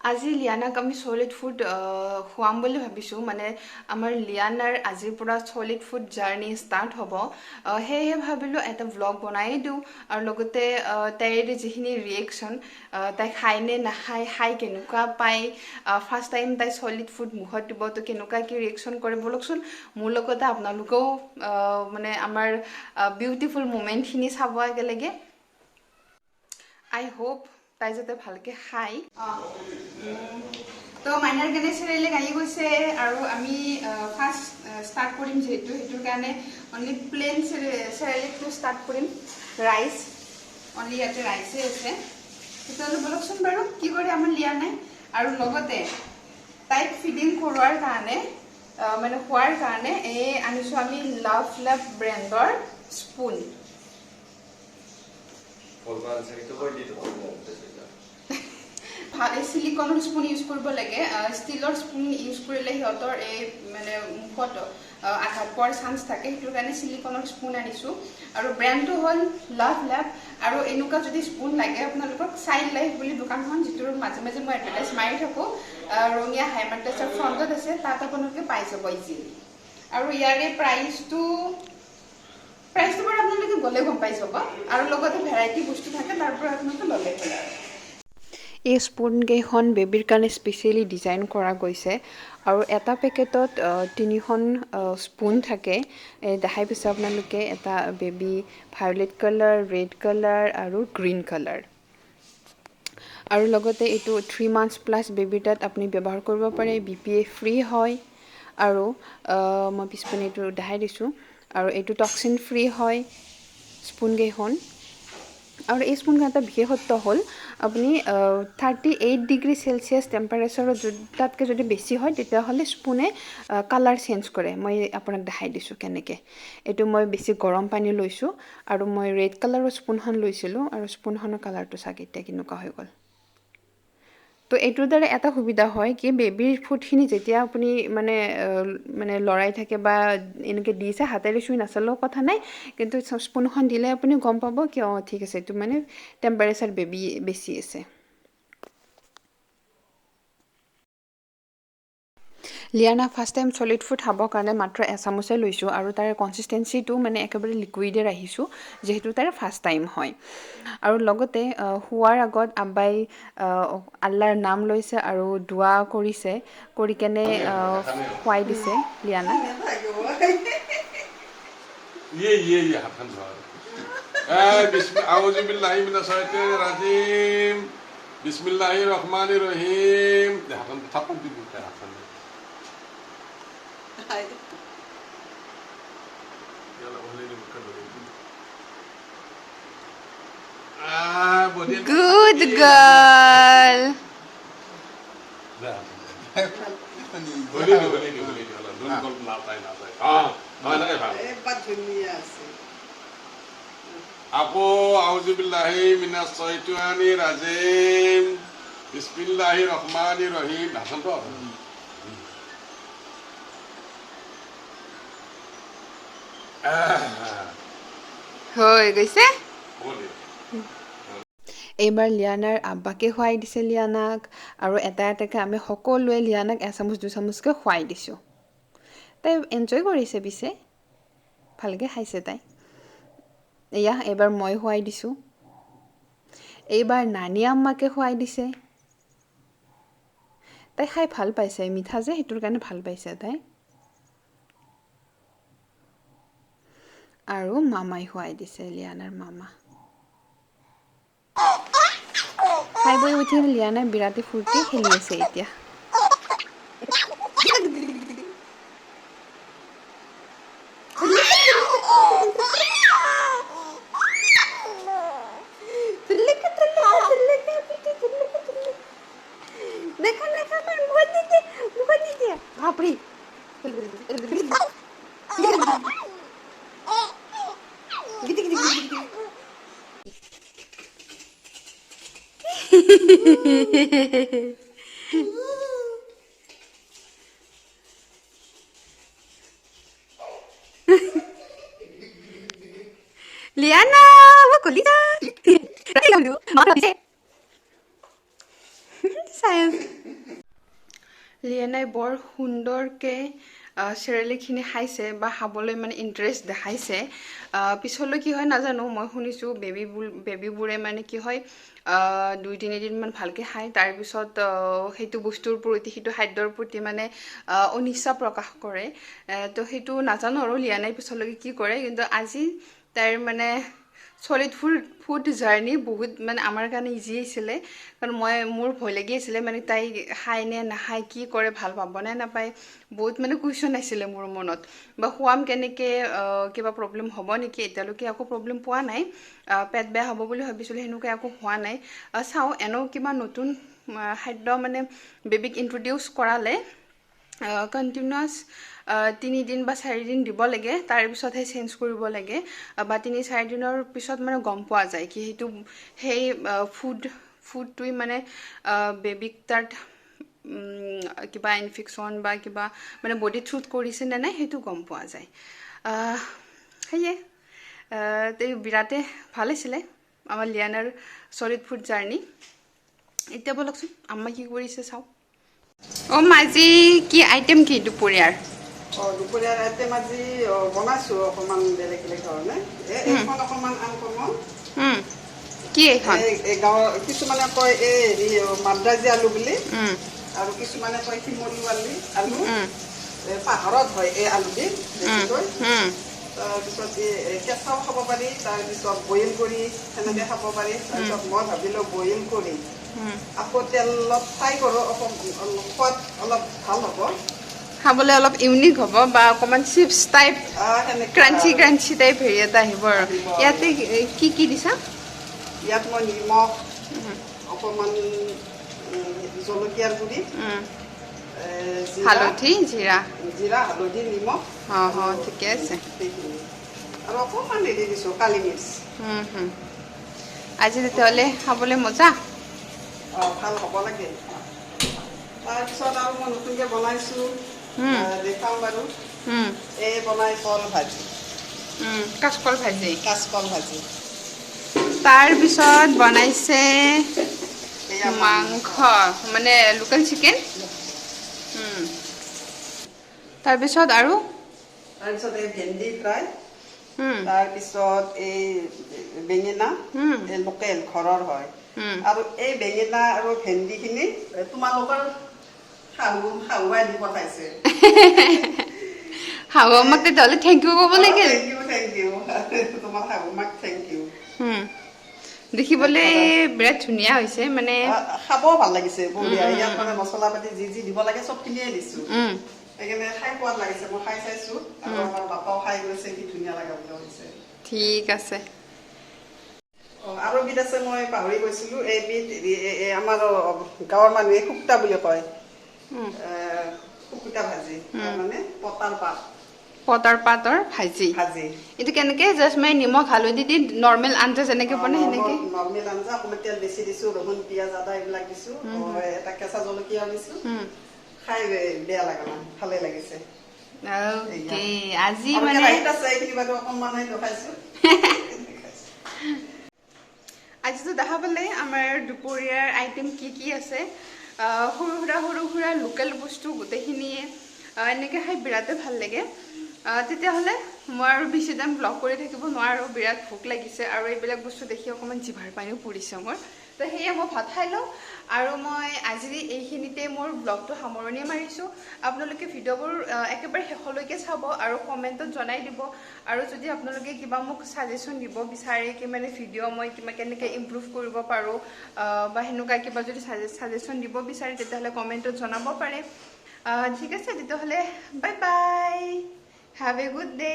আজি লিয়ানাক আমি solid food খুৱাম বুলি ভাবিছোঁ মানে আমাৰ লিয়ানাৰ আজিৰ পৰা সলিড ফুড জাৰ্নি ষ্টাৰ্ট হ'ব সেয়েহে ভাবিলোঁ এটা ব্লগ বনাই দিওঁ আৰু লগতে তাইৰ যিখিনি ৰিয়েকশ্যন তাই খায়নে নাখায় খাই কেনেকুৱা পায় ফাৰ্ষ্ট টাইম তাই সলিড ফুড মুখত দিব তো কেনেকুৱা কি ৰিয়েকশ্যন কৰে বলকচোন মোৰ লগতে আপোনালোকেও মানে আমাৰ বিউটিফুল মুমেণ্টখিনি চাব একেলগে আই হোপ তাই যাতে ভালকে খায় তো মাইনাৰ কাৰণে চেৰেলেক আহি গৈছে আৰু আমি ফাৰ্ষ্ট ষ্টাৰ্ট কৰিম যিহেতু সেইটোৰ কাৰণে অনলি প্লেইন চেৰেলেকটো ষ্টাৰ্ট কৰিম ৰাইচ অনলি ইয়াতে ৰাইচে আছে তেতিয়াহ'লে বলকচোন বাৰু কি কৰে আমাৰ লিয়ানাই আৰু লগতে তাইক ফিডিং কৰোৱাৰ কাৰণে মানে খোৱাৰ কাৰণে এই আনিছোঁ আমি লাভ ব্ৰেণ্ডৰ স্পুন সিলিকনৰ স্পুন ইউজ কৰিব লাগে ষ্টিলৰ স্পুন ইউজ কৰিলে সিহঁতৰ এই মানে মুখত আঘাত পোৱাৰ চান্স থাকে সেইটোৰ কাৰণে সিলিকনৰ স্পুন আনিছোঁ আৰু ব্ৰেণ্ডটো হ'ল লাভ আৰু এনেকুৱা যদি স্পুন লাগে আপোনালোকক চাইল্ড লাইফ বুলি দোকানখন যিটোৰ মাজে মাজে মই এডভাৰটাইজ মাৰি থাকোঁ ৰঙীয়া হাইমাৰ্টেছৰ ফ্ৰণ্টত আছে তাত আপোনালোকে পাই যাব ইজিলি আৰু ইয়াৰে প্ৰাইচটো বাৰু আপোনালোকে গ'লে গম পাই যাব আৰু লগতে ভেৰাইটি বস্তু থাকে তাৰ পৰা আপোনালোকে ল'লে হ'ল এই স্পুনকেইখন বেবীৰ কাৰণে স্পেচিয়েলি ডিজাইন কৰা গৈছে আৰু এটা পেকেটত 3খন স্পুন থাকে দেখাই পাইছে আপোনালোকে এটা baby violet colour red colour আৰু গ্ৰীণ কালাৰ আৰু লগতে এইটো 3 months প্লাছ বেবীৰ তাত আপুনি ব্যৱহাৰ কৰিব পাৰে BPA ফ্ৰী হয় আৰু মই পিছপিনে এইটো দেখাই দিছোঁ আৰু এইটো টক্সিন ফ্ৰী হয় স্পুনকেইখন আৰু এই স্পুনখন এটা বিশেষত্ব হ'ল আপুনি 38 ডিগ্ৰী চেলচিয়াছ টেম্পাৰেচাৰত তাতকৈ যদি বেছি হয় তেতিয়াহ'লে স্পুনে কালাৰ চেঞ্জ কৰে মই আপোনাক দেখাই দিছোঁ কেনেকৈ এইটো মই বেছি গৰম পানী লৈছোঁ আৰু মই ৰেড কালাৰৰ স্পুনখন লৈছিলোঁ আৰু স্পুনখনৰ কালাৰটো চাগে এতিয়া কেনেকুৱা হৈ গ'ল তো এইটোৰ দ্বাৰা এটা সুবিধা হয় কি বেবীৰ ফুডখিনি যেতিয়া আপুনি মানে লৰাই থাকে বা এনেকৈ দিছে হাতেৰে চুই নাচালেও কথা নাই কিন্তু স্পুনখন দিলে আপুনি গম পাব কি ঠিক আছে এইটো মানে টেম্পাৰেচাৰ বেবী বেছি আছে Liana first time solid food খাবৰ কাৰণে মাত্ৰ এচামুচে লৈছোঁ আৰু তাৰ কনচিষ্টেঞ্চিটো মানে একেবাৰে লিকুইডে ৰাখিছোঁ যিহেতু তাৰ ফাৰ্ষ্ট টাইম হয় আৰু লগতে শোৱাৰ আগত আব্বাই আল্লাৰ নাম লৈছে আৰু দোৱা কৰিছে কৰি কেনে খুৱাই দিছে লিয়ানাক বিসমিল্লাহির রহমানির রহিম হাতন থাপক দিব হাতন Good girl. Aku auzubillahi minas syaitonir rajim. Bismillahirrahmanirrahim. Hasan to. হৈ গৈছে এইবাৰ লিয়ানাৰ আব্বাকে খুৱাই দিছে লিয়ানাক আৰু এটা এটাকৈ আমি সকলোৱে লিয়ানাক এচামুচ দুচামুচকৈ খুৱাই দিছোঁ তাই এনজয় কৰিছে পিছে ভালকৈ খাইছে তাই এয়া এইবাৰ মই খুৱাই দিছোঁ এইবাৰ নানী আম্মাকে খুৱাই দিছে তাই খাই ভাল পাইছে মিঠা যে সেইটোৰ কাৰণে ভাল পাইছে তাই আৰু মামাই খুৱাই দিছে লিয়ানাৰ মামা খাই বৈ উঠি লিয়ানাই বিৰাটেই ফূৰ্তি খেলি আছে এতিয়া বাপৰে Liyana, wag ko, Lina. Rati lang, Lu. Mga kasi. চাই আছে লিয়ানাই বৰ সুন্দৰকৈ চেৰেলিখিনি খাইছে বা খাবলৈ মানে ইণ্টাৰেষ্ট দেখাইছে পিছলৈ কি হয় নাজানো মই শুনিছোঁ বেবীবোৰে মানে কি হয় 2-3 দিনমান ভালকৈ খায় তাৰপিছত সেইটো বস্তুৰ প্ৰতি সেইটো খাদ্যৰ প্ৰতি মানে অনিচ্ছা প্ৰকাশ কৰে তো সেইটো নাজানো আৰু লিয়ানাই পিছলৈকে কি কৰে কিন্তু আজি তাইৰ মানে সলিড ফুড জাৰ্নি বহুত মানে আমাৰ কাৰণে ইজি আছিলে কাৰণ মোৰ ভয় লাগি আছিলে মানে তাই খায় নে নাখায় কি কৰে ভাল পাব নে নাপায় বহুত মানে কুৱেশ্যন আছিলে মোৰ মনত বা খুৱাম কেনেকৈ কিবা প্ৰব্লেম হ'ব নেকি এতিয়ালৈকে একো প্ৰব্লেম পোৱা নাই পেট বেয়া হ'ব বুলি ভাবিছিলোঁ সেনেকুৱা একো হোৱা নাই চাওঁ এনেও কিবা নতুন খাদ্য মানে বেবীক ইন্ট্ৰডিউচ কৰালে কণ্টিনিউৱাছ 3 দিন বা 4 দিন দিব লাগে তাৰপিছতহে চেঞ্জ কৰিব লাগে বা 3-4 দিনৰ পিছত মানে গম পোৱা যায় কি সেইটো সেই ফুডটোৱে মানে বেবীক তাত কিবা ইনফেকশ্যন বা কিবা মানে বডিত শ্বুট কৰিছে নে নাই সেইটো গম পোৱা যায় সেয়ে বিৰাটেই ভাল আছিলে আমাৰ লিয়ানাৰ সলিড ফুড জাৰ্নি এতিয়া বলকচোন আম্মা কি কৰিছে চাওঁ আজি কি আইটেম কি দুপৰীয়াৰ দুপৰীয়াৰ আইটেম আজি বনাইছোঁ অকণমান বেলেগ বেলেগ ধৰণে এইখন অকণমান আনকমন কি এইখন এই গাঁৱৰ কিছুমানে কয় এই হেৰি মাদ্ৰাজী আলু বুলি আৰু কিছুমানে কয় শিমলু আলু পাহাৰত হয় এই আলুবিধ বেছিকৈ তাৰপিছত এই কেঁচাও খাব পাৰি তাৰপিছত বইল কৰি সেনেকৈ খাব পাৰি তাৰপিছত মই ভাবিলোঁ বইল কৰি আকৌ তেলত ফ্ৰাই কৰোঁ সোৱাদ অলপ ভাল হ'ব খাবলৈ অলপ ইউনিক হ'ব বা অকণমান চিপছ টাইপ ক্ৰাঞ্চি টাইপ হেৰি এটা আহিব আৰু ইয়াতে কি দিছা ইয়াত মই নিমখ অকণমান জলকীয়াৰ গুড়ি হালধি জিৰা হালধি নিমখ ঠিকে আছে আৰু অকণমান হেৰি দিছোঁ কালি মিৰ্চ আজি তেতিয়াহ'লে খাবলৈ মজা ভাল হ'ব লাগে তাৰপিছত আৰু মই নতুনকৈ বনাইছোঁ দেখাওঁ বাৰু এই বনাই কল ভাজি কাচকল ভাজি তাৰপিছত বনাইছে মাংস মানে লোকেল চিকেন তাৰপিছত আৰু এই ভেন্দি ফ্ৰাই তাৰপিছত এই বেঙেনা এই লোকেল ঘৰৰ হয় আৰু এই বেঙেনা আৰু ভেন্দিখিনি তোমালোকৰ শাহুৱাই দি পঠাইছে শাহু আমাক তেতিয়াহ'লে থেংক ইউ ক'ব লাগিল থেংক ইউ তোমাৰ শাহুমাক থেংক ইউ দেখিবলৈ বিৰাট ধুনীয়া হৈছে মানে খাবও ভাল লাগিছে বঢ়িয়া ইয়াত মানে মছলা পাতি যি দিব লাগে চবখিনিয়ে দিছোঁ সেইকাৰণে খাই সোৱাদ লাগিছে মই খাই চাইছোঁ আৰু আমাৰ বাপাও খাই গৈছে কি ধুনীয়া লগা বুলি কৈছে ঠিক আছে আৰু এবিধ আছে মই পাহৰি গৈছিলোঁ এইবিধ আমাৰ গাঁৱৰ মানুহে শুকুতা বুলি কয় শুকুতা ভাজি মানে পটাৰ পাতৰ ভাজি এইটো কেনেকৈ জাষ্ট মানে নিমখ হালধি দি নৰ্মেল আঞ্জা যেনেকৈ বনাই সেনেকৈ নৰ্মেল আঞ্জা অকণমান তেল বেছি দিছোঁ ৰহুন পিঁয়াজ আদা এইবিলাক দিছোঁ এটা কেঁচা জলকীয়া দিছোঁ খাই বেয়া লগা নাই ভালেই লাগিছে আজি মানে আজিতো দেখা পালে আমাৰ দুপৰীয়াৰ আইটেম কি আছে সৰু সুৰা লোকেল বস্তু গোটেইখিনিয়ে এনেকৈ খাই বিৰাটেই ভাল লাগে তেতিয়াহ'লে মই আৰু বেছি টাইম ব্লগ কৰি থাকিব নোৱাৰোঁ বিৰাট ভোক লাগিছে আৰু এইবিলাক বস্তু দেখি অকণমান জিভাৰ পানীও পৰিছে মোৰ তো সেয়ে মই ভাত খাই লওঁ আৰু মই আজি এইখিনিতে মোৰ ব্লগটো সামৰণি মাৰিছোঁ আপোনালোকে ভিডিঅ'বোৰ একেবাৰে শেষলৈকে চাব আৰু কমেণ্টত জনাই দিব আৰু যদি আপোনালোকে কিবা মোক ছাজেশ্যন দিব বিচাৰে কি মানে ভিডিঅ' মই কিবা কেনেকৈ ইম্প্ৰুভ কৰিব পাৰোঁ বা সেনেকুৱা কিবা যদি ছাজেশ্যন দিব বিচাৰে তেতিয়াহ'লে কমেণ্টত জনাব পাৰে ঠিক আছে তেতিয়াহ'লে bye bye have a good day